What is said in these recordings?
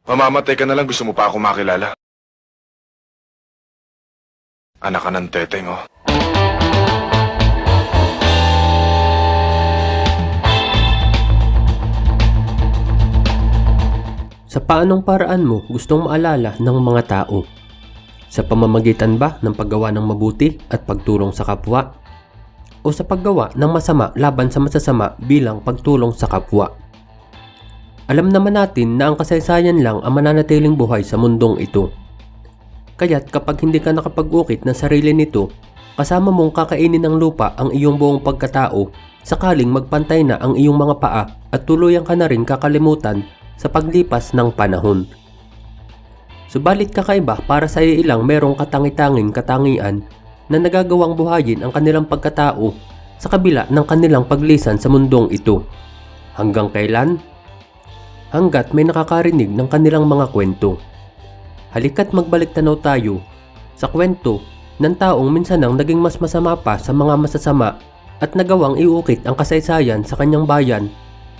Mamamatay ka na lang, gusto mo pa ako makilala. Anak ka ng teteng, oh. Sa paanong paraan mo gustong maalala ng mga tao? Sa pamamagitan ba ng paggawa ng mabuti at pagtulong sa kapwa? O sa paggawa ng masama laban sa masasama bilang pagtulong sa kapwa? Alam naman natin na ang kasaysayan lang ang mananatiling buhay sa mundong ito. Kaya't kapag hindi ka nakapag-ukit ng sarili nito, kasama mong kakainin ng lupa ang iyong buong pagkatao, sakaling magpantay na ang iyong mga paa at tuluyang ka na rin kakalimutan sa paglipas ng panahon. Subalit kakaiba para sa ilang merong katangi-tanging katangian na nagagawang buhayin ang kanilang pagkatao sa kabila ng kanilang paglisan sa mundong ito. Hanggang kailan? Hanggat may nakakarinig ng kanilang mga kwento. Halika't magbalik tanaw tayo sa kwento ng taong minsan ang naging mas masama pa sa mga masasama at nagawang iukit ang kasaysayan sa kanyang bayan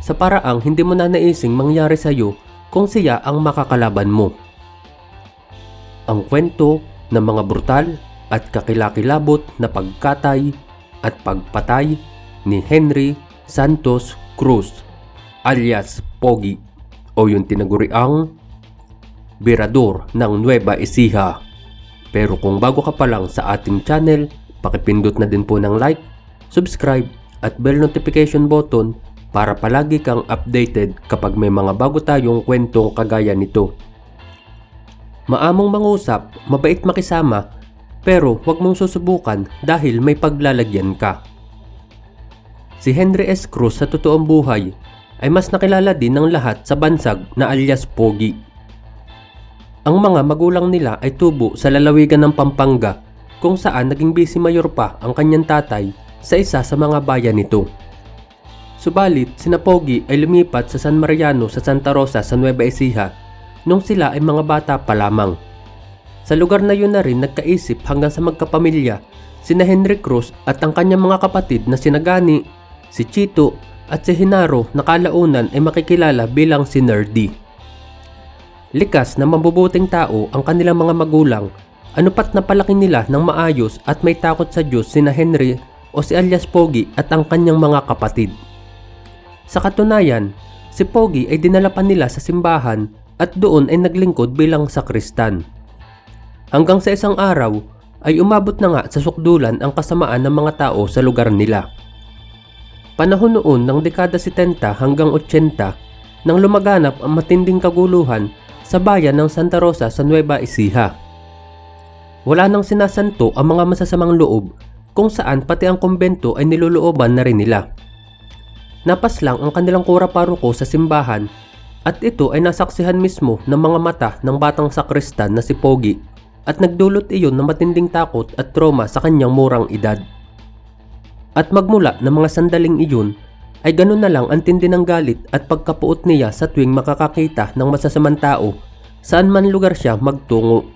sa paraang hindi mo na naising mangyari sa iyo kung siya ang makakalaban mo. Ang kwento ng mga brutal at kakilakilabot na pagkatay at pagpatay ni Henry Santos Cruz alias Pogi o yung tinaguriang Birador ng Nueva Ecija. Pero kung bago ka pa lang sa ating channel, pakipindot na din po ng like, subscribe at bell notification button para palagi kang updated kapag may mga bago tayong kwentong kagaya nito. Maamong mangusap, mabait makisama, pero huwag mong susubukan dahil may paglalagyan ka. Si Henry S. Cruz sa totoong buhay ay mas nakilala din ng lahat sa bansag na alias Pogi. Ang mga magulang nila ay tubo sa lalawigan ng Pampanga kung saan naging vice mayor pa ang kanyang tatay sa isa sa mga bayan nito. Subalit, sina Pogi ay lumipat sa San Mariano sa Santa Rosa sa Nueva Ecija nung sila ay mga bata pa lamang. Sa lugar na yun na rin nagkaisip hanggang sa magkapamilya sina Henry Cruz at ang kanyang mga kapatid na sina Gani, si Chito at si Hinaro na kalaunan ay makikilala bilang si Nerdy. Likas na mabubuting tao ang kanilang mga magulang, anupat na palaki nila ng maayos at may takot sa Diyos sina Henry o si alias Pogi at ang kanyang mga kapatid. Sa katunayan, si Pogi ay dinala pa nila sa simbahan at doon ay naglingkod bilang sakristan. Hanggang sa isang araw ay umabot na nga sa sukdulan ang kasamaan ng mga tao sa lugar nila. Panahon noon ng dekada 70 hanggang 80 nang lumaganap ang matinding kaguluhan sa bayan ng Santa Rosa sa Nueva Ecija. Wala nang sinasanto ang mga masasamang loob kung saan pati ang kumbento ay nilolooban na rin nila. Napaslang ang kanilang kura paruko sa simbahan at ito ay nasaksihan mismo ng mga mata ng batang sakristan na si Pogi at nagdulot iyon ng matinding takot at trauma sa kanyang murang edad. At magmula ng mga sandaling iyon ay ganun na lang ang tindi ng galit at pagkapuot niya sa tuwing makakakita ng masasamang tao saan man lugar siya magtungo.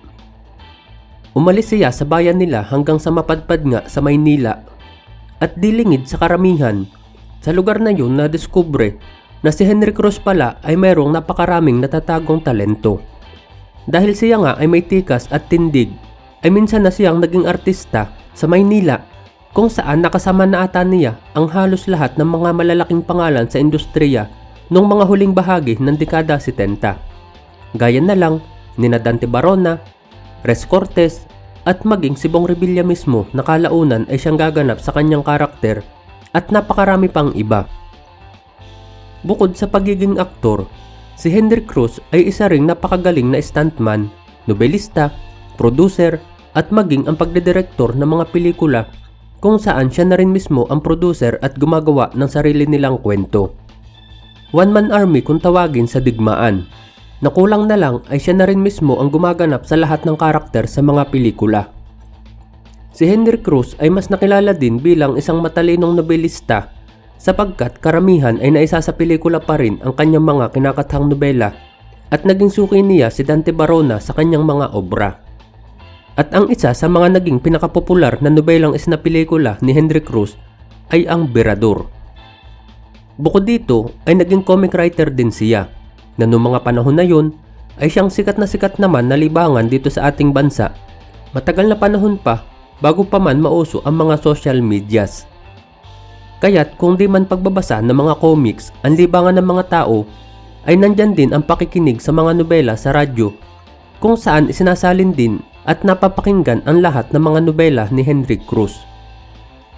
Umalis siya sa bayan nila hanggang sa mapadpad nga sa Maynila at dilingid sa karamihan. Sa lugar na yun nadiskubre na si Henry Cruz pala ay mayroong napakaraming natatagong talento. Dahil siya nga ay may tikas at tindig, ay minsan na siyang naging artista sa Maynila kung saan nakasama na ata niya ang halos lahat ng mga malalaking pangalan sa industriya noong mga huling bahagi ng dekada 70. Gaya na lang nina Dante Barona, Res Cortez at maging si Bong Revilla mismo na kalaunan ay siyang gaganap sa kanyang karakter at napakarami pang iba. Bukod sa pagiging aktor, si Henry Cruz ay isa ring napakagaling na stuntman, nobelista, producer at maging ang pagdidirektor ng mga pelikula kung saan siya na rin mismo ang producer at gumagawa ng sarili nilang kwento. One-man army kung tawagin sa digmaan. Nakulang na lang ay siya na rin mismo ang gumaganap sa lahat ng karakter sa mga pelikula. Si Henry Cruz ay mas nakilala din bilang isang matalinong nobelista sapagkat karamihan ay naisa sa pelikula pa rin ang kanyang mga kinakathang nobela at naging suki niya si Dante Barona sa kanyang mga obra. At ang isa sa mga naging pinakapopular na nobelang isinapelikula ni Henry Cruz ay ang Birador. Bukod dito ay naging comic writer din siya na noong mga panahon na yun ay siyang sikat naman na libangan dito sa ating bansa. Matagal na panahon pa bago pa man mauso ang mga social medias. Kaya't kung di man pagbabasa ng mga comics ang libangan ng mga tao, ay nandyan din ang pakikinig sa mga nobela sa radyo, kung saan isinasalin din at napapakinggan ang lahat ng mga nobela ni Henry Cruz.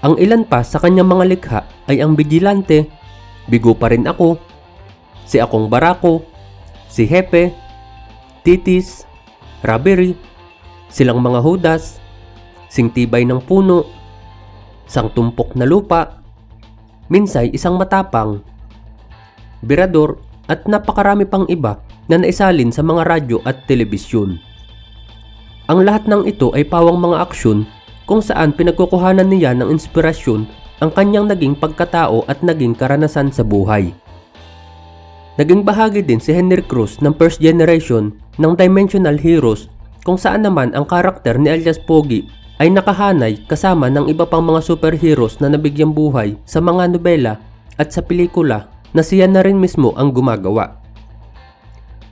Ang ilan pa sa kanyang mga likha ay ang Bigilante, Bigo Pa Rin Ako, Si Akong Barako, Si Hepe, Titis, Robbery, Silang Mga Hudas, Sing Tibay ng Puno, Sang Tumpok na Lupa, Minsay Isang Matapang, Birador at napakarami pang iba na naisalin sa mga radyo at telebisyon. Ang lahat ng ito ay pawang mga aksyon kung saan pinagkukuhanan niya ng inspirasyon ang kanyang naging pagkatao at naging karanasan sa buhay. Naging bahagi din si Henry Cruz ng first generation ng Dimensional Heroes, kung saan naman ang karakter ni alias Pogi ay nakahanay kasama ng iba pang mga superheroes na nabigyang buhay sa mga nobela at sa pelikula na siya na rin mismo ang gumagawa.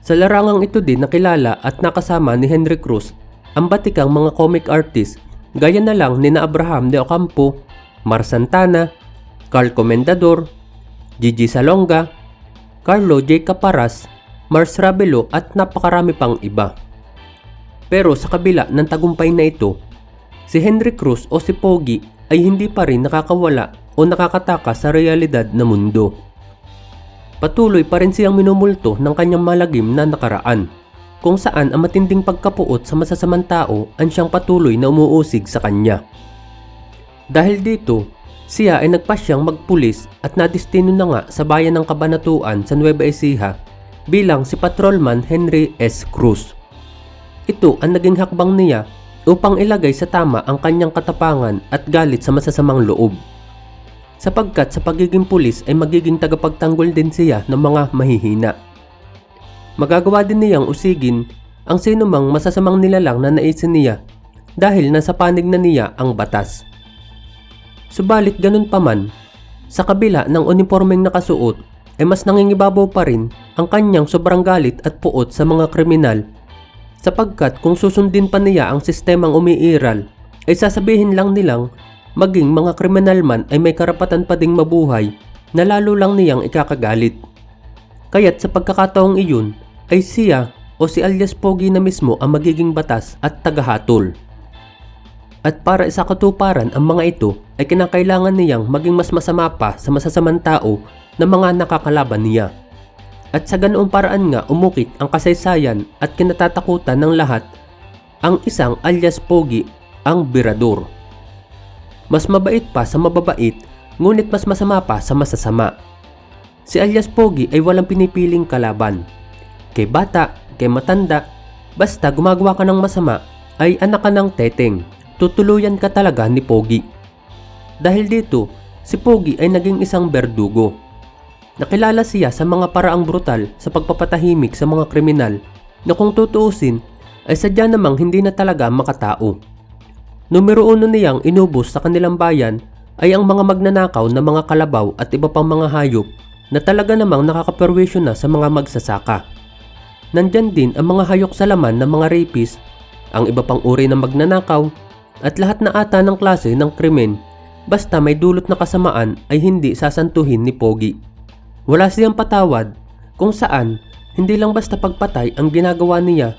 Sa larangang ito din nakilala at nakasama ni Henry Cruz ang batikang mga comic artist gaya na lang nina Abraham de Ocampo, Mar Santana, Carl Comendador, Gigi Salonga, Carlo J. Caparas, Mars Ravelo at napakarami pang iba. Pero sa kabila ng tagumpay na ito, si Henry Cruz o si Pogi ay hindi pa rin nakakawala o nakakatakas sa realidad na mundo. Patuloy pa rin siyang minumulto ng kanyang malagim na nakaraan, kung saan ang matinding pagkapuot sa masasamang tao ang siyang patuloy na umuusig sa kanya. Dahil dito, siya ay nagpasyang magpulis at nadistino na nga sa bayan ng Cabanatuan sa Nueva Ecija bilang si Patrolman Henry S. Cruz. Ito ang naging hakbang niya upang ilagay sa tama ang kanyang katapangan at galit sa masasamang loob. Sapagkat sa pagiging pulis ay magiging tagapagtanggol din siya ng mga mahihina. Magagawa din niyang usigin ang sinumang masasamang nilalang na naisin niya dahil nasa panig na niya ang batas. Subalit ganun pa man, sa kabila ng uniformeng nakasuot ay mas nangingibabaw pa rin ang kanyang sobrang galit at puot sa mga kriminal, sapagkat kung susundin pa niya ang sistemang umiiral ay sasabihin lang nilang maging mga kriminal man ay may karapatan pa ding mabuhay na lalo lang niyang ikakagalit. Kaya't sa pagkakataong iyon ay siya o si alias Pogi na mismo ang magiging batas at tagahatol. At para isakatuparan ang mga ito ay kinakailangan niyang maging mas masama pa sa masasamang tao na mga nakakalaban niya. At sa ganoong paraan nga umukit ang kasaysayan at kinatatakutan ng lahat ang isang alias Pogi, ang Birador. Mas mabait pa sa mababait, ngunit mas masama pa sa masasama. Si alias Pogi ay walang pinipiling kalaban. Kay bata, kay matanda, basta gumagawa ka ng masama ay anak ka ng teteng. Tutuluyan ka talaga ni Pogi. Dahil dito, si Pogi ay naging isang berdugo. Nakilala siya sa mga paraang brutal sa pagpapatahimik sa mga kriminal na kung tutuusin ay sadya namang hindi na talaga makatao. Numero 1 niyang inubos sa kanilang bayan ay ang mga magnanakaw na mga kalabaw at iba pang mga hayop na talaga namang nakakaperwisyo na sa mga magsasaka. Nandyan din ang mga hayok sa laman ng mga rapist, ang iba pang uri ng magnanakaw, at lahat na ata ng klase ng krimen basta may dulot na kasamaan ay hindi sasantuhin ni Pogi. Wala siyang patawad kung saan hindi lang basta pagpatay ang ginagawa niya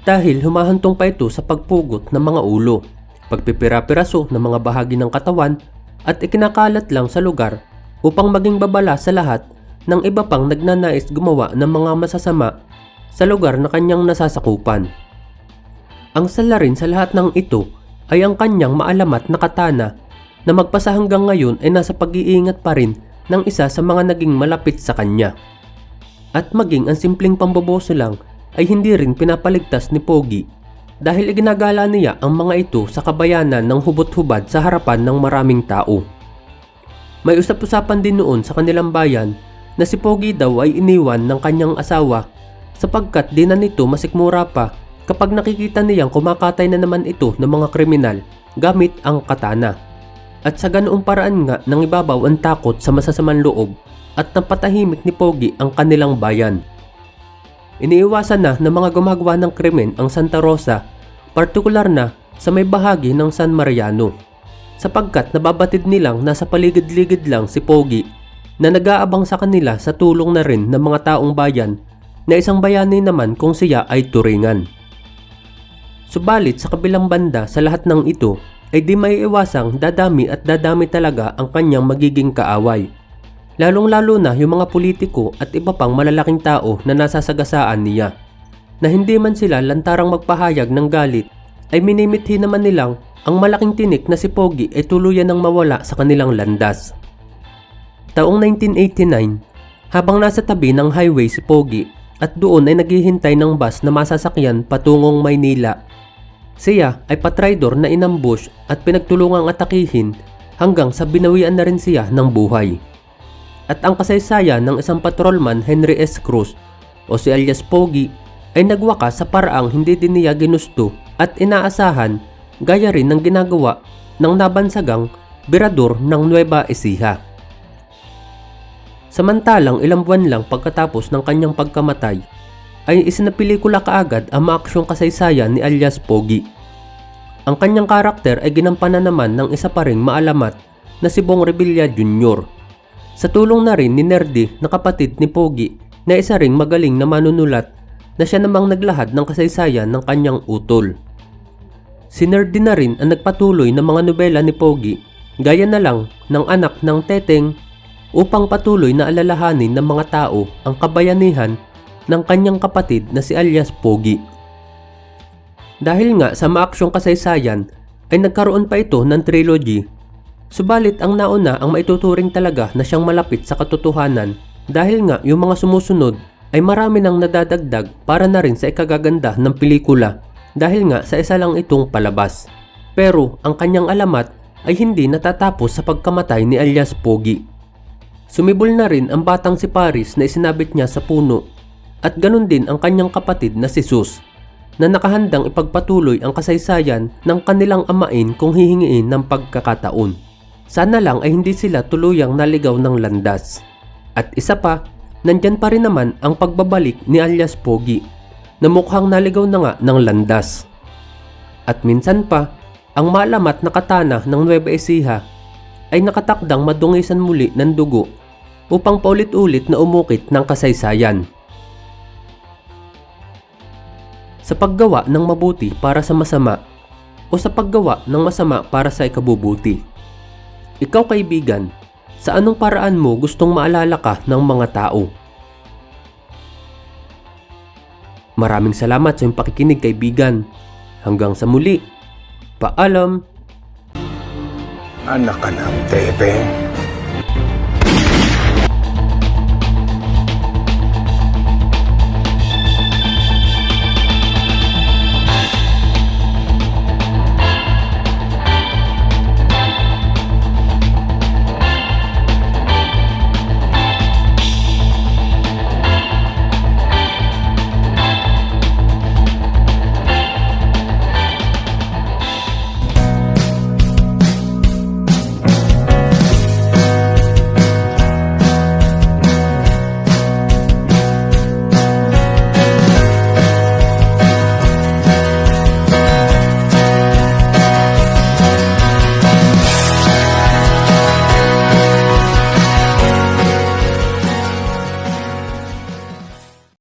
dahil humahantong pa ito sa pagpugot ng mga ulo, pagpipira-piraso ng mga bahagi ng katawan at ikinakalat lang sa lugar upang maging babala sa lahat ng iba pang nagnanais gumawa ng mga masasama sa lugar na kanyang nasasakupan. Ang sala rin sa lahat ng ito ay ang kanyang maalamat na katana na magpasa hanggang ngayon ay nasa pag-iingat pa rin ng isa sa mga naging malapit sa kanya. At maging ang simpleng pamboboso lang ay hindi rin pinapaligtas ni Pogi dahil iginagala niya ang mga ito sa kabayanan ng hubot-hubad sa harapan ng maraming tao. May usap-usapan din noon sa kanilang bayan na si Pogi daw ay iniwan ng kanyang asawa sapagkat di na nito masikmura pa kapag nakikita niyang kumakatay na naman ito ng mga kriminal gamit ang katana. At sa ganoong paraan nga nang ibabaw ang takot sa masasamang loob at napatahimik ni Pogi ang kanilang bayan. Iniiwasan na ng mga gumagawa ng krimen ang Santa Rosa, partikular na sa may bahagi ng San Mariano, sapagkat nababatid nilang nasa paligid-ligid lang si Pogi na nag-aabang sa kanila sa tulong na rin ng mga taong bayan na isang bayani naman kung siya ay turingan. Subalit sa kabilang banda sa lahat ng ito ay di maiiwasang dadami at dadami talaga ang kanyang magiging kaaway. Lalong-lalo na yung mga politiko at iba pang malalaking tao na nasasagasaan niya, na hindi man sila lantarang magpahayag ng galit ay minimithi naman nilang ang malaking tinik na si Pogi ay tuluyan ng mawala sa kanilang landas. Taong 1989, habang nasa tabi ng highway si Pogi at doon ay naghihintay ng bus na masasakyan patungong Maynila, siya ay patraidor na inambush at pinagtulungang atakihin hanggang sa binawian na rin siya ng buhay. At ang kasaysayan ng isang patrolman Henry S. Cruz o si alias Pogi ay nagwakas sa paraang hindi din niya ginusto at inaasahan, gaya rin ng ginagawa ng nabansagang birador ng Nueva Ecija. Samantalang ilang buwan lang pagkatapos ng kanyang pagkamatay ay isinapelikula kaagad ang maaksyong kasaysayan ni alias Pogi. Ang kanyang karakter ay ginampanan naman ng isa pa ring maalamat na si Bong Revilla Jr. Sa tulong na rin ni Nerdy na kapatid ni Pogi na isa ring magaling na manunulat na siya namang naglahad ng kasaysayan ng kanyang utol. Si Nerdy na rin ang nagpatuloy ng mga nobela ni Pogi, gaya na lang ng Anak ng Teteng, upang patuloy na alalahanin ng mga tao ang kabayanihan ng kanyang kapatid na si alias Pogi. Dahil nga sa maaksyong kasaysayan ay nagkaroon pa ito ng trilogy. Subalit ang nauna ang maituturing talaga na siyang malapit sa katotohanan dahil nga yung mga sumusunod ay marami nang nadadagdag para na rin sa ikagaganda ng pelikula dahil nga sa isa lang itong palabas. Pero ang kanyang alamat ay hindi natatapos sa pagkamatay ni alias Pogi. Sumibol na rin ang batang si Paris na isinabit niya sa puno at ganun din ang kanyang kapatid na si Sus na nakahandang ipagpatuloy ang kasaysayan ng kanilang amain kung hihingiin ng pagkakataon. Sana lang ay hindi sila tuluyang naligaw ng landas. At isa pa, nandyan pa rin naman ang pagbabalik ni alias Pogi na mukhang naligaw na nga ng landas. At minsan pa, ang malamat na katana ng Nueva Ecija ay nakatakdang madungisan muli ng dugo upang paulit-ulit na umukit ng kasaysayan. Sa paggawa ng mabuti para sa masama o sa paggawa ng masama para sa ikabubuti. Ikaw kaibigan, sa anong paraan mo gustong maalala ka ng mga tao? Maraming salamat sa iyong pakikinig kaibigan. Hanggang sa muli. Paalam! Anak ka ng Teteng.